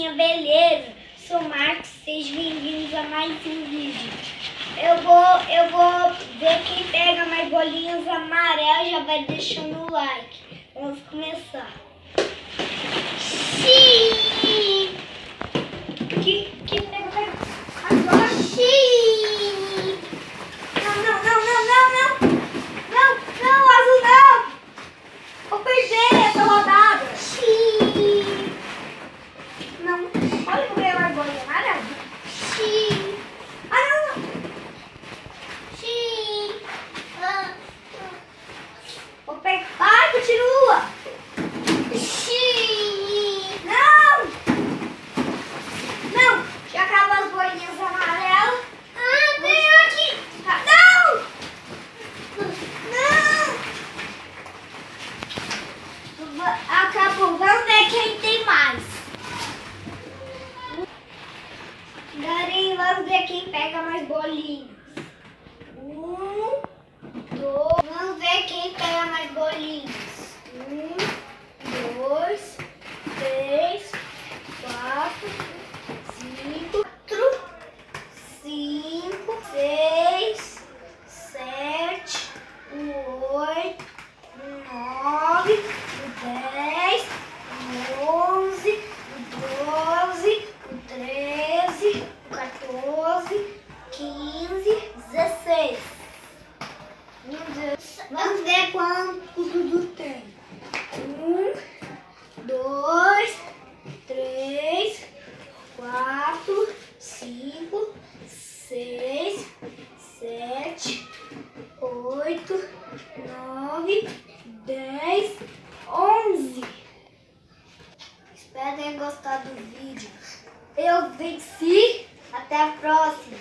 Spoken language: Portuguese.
galerinha, beleza? Sou o Marcos, sejam bem-vindos a mais um vídeo. Eu vou ver quem pega mais bolinhas amarelas, já vai deixando o like. Vamos começar. Xiii! Que pega agora? Xiii! Não, azul não! Vou perder essa rodada. Xiii! Não, olha que eu ganhei mais bolinha amarela. Xiii! Não! Xiii! Vou pegar. Ai, continua! Xiii! Não! Já acabou as bolinhas amarelas. Veio aqui! Não! Acabou. Vamos ver quem tem mais. Galerinha, vamos ver quem pega mais bolinhas. 1, 2. Vamos ver quem pega mais bolinhas. 1, 2, 3, 4, 5, 6, 7, 8, 9, 10, 11, 12, 13, 14, 15, 16. Meu Deus. Vamos ver quanto o Dudu tem. 1, 2, 3, 4, 5, 6, 7, 8, 9, 10, 11. Espero que tenham gostado do vídeo. Eu venci. Até a próxima.